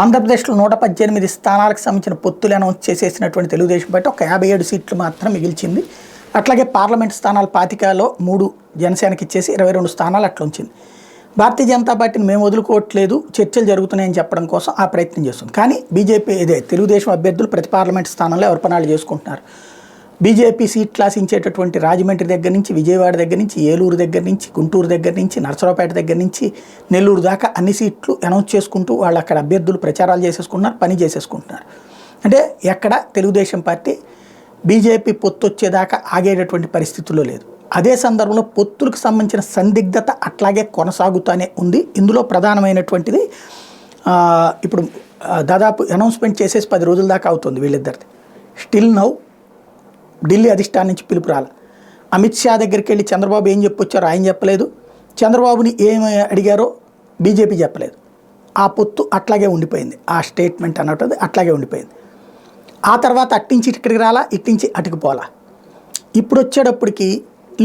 ఆంధ్రప్రదేశ్లో 118 స్థానాలకు సంబంధించిన పొత్తులు అనౌన్స్ చేసేసినటువంటి తెలుగుదేశం పార్టీ ఒక 57 సీట్లు మాత్రం మిగిల్చింది. అట్లాగే పార్లమెంట్ స్థానాలు 25లో 3 జనసేనకి ఇచ్చేసి 22 స్థానాలు అట్లా ఉంచింది. భారతీయ జనతా పార్టీని మేము వదులుకోవట్లేదు, చర్చలు జరుగుతున్నాయని చెప్పడం కోసం ఆ ప్రయత్నం చేస్తుంది. కానీ బీజేపీ తెలుగుదేశం అభ్యర్థులు ప్రతి పార్లమెంట్ స్థానంలో ఎవరిపనాలు చేసుకుంటున్నారు. బీజేపీ సీట్లు ఆశించేటటువంటి రాజమండ్రి దగ్గర నుంచి, విజయవాడ దగ్గర నుంచి, ఏలూరు దగ్గర నుంచి, గుంటూరు దగ్గర నుంచి, నరసరావుపేట దగ్గర నుంచి నెల్లూరు దాకా అన్ని సీట్లు అనౌన్స్ చేసుకుంటూ వాళ్ళు అక్కడ అభ్యర్థులు ప్రచారాలు చేసేసుకుంటున్నారు, పని చేసేసుకుంటున్నారు. అంటే ఎక్కడ తెలుగుదేశం పార్టీ బీజేపీ పొత్తు వచ్చేదాకా ఆగేటటువంటి పరిస్థితుల్లో లేదు. అదే సందర్భంలో పొత్తులకు సంబంధించిన సందిగ్ధత అట్లాగే కొనసాగుతూనే ఉంది. ఇందులో ప్రధానమైనటువంటిది ఇప్పుడు దాదాపు అనౌన్స్మెంట్ చేసేసి 10 రోజుల దాకా అవుతుంది వీళ్ళిద్దరిది. స్టిల్ నౌ ఢిల్లీ అధిష్టానం నుంచి పిలుపు రాలి. అమిత్ షా దగ్గరికి వెళ్ళి చంద్రబాబు ఏం చెప్పొచ్చారో ఆయన చెప్పలేదు, చంద్రబాబుని ఏమి అడిగారో బీజేపీ చెప్పలేదు. ఆ పొత్తు అట్లాగే ఉండిపోయింది, ఆ స్టేట్మెంట్ అన్నట్టు అట్లాగే ఉండిపోయింది. ఆ తర్వాత అట్టించి ఇక్కడికి రాలా, ఇట్టించి అటుకు పోలా. ఇప్పుడు వచ్చేటప్పటికి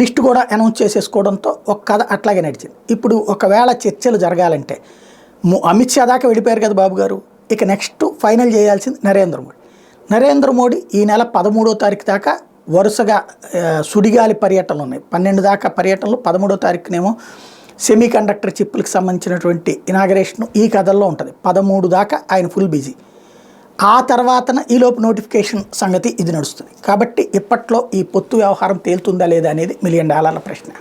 లిస్ట్ కూడా అనౌన్స్ చేసేసుకోవడంతో ఒక కథ అట్లాగే నడిచింది. ఇప్పుడు ఒకవేళ చర్చలు జరగాలంటే అమిత్ షా దాకా వెళ్ళిపోయారు కదా బాబు గారు, ఇక నెక్స్ట్ ఫైనల్ చేయాల్సింది నరేంద్ర మోడీ ఈ నెల 13వ తారీఖు దాకా వరుసగా సుడిగాలి పర్యటనలు ఉన్నాయి. 12 దాకా పర్యటనలు, 13వ తారీఖునేమో సెమీ కండక్టర్ చిప్పులకు సంబంధించినటువంటి ఇనాగరేషన్ ఈ కథల్లో ఉంటుంది. 13 దాకా ఆయన ఫుల్ బిజీ. ఆ తర్వాతన ఈలోపు నోటిఫికేషన్ సంగతి ఇది నడుస్తుంది. కాబట్టి ఇప్పట్లో ఈ పొత్తు వ్యవహారం తేలుతుందా లేదా అనేది $1 మిలియన్ ప్రశ్న.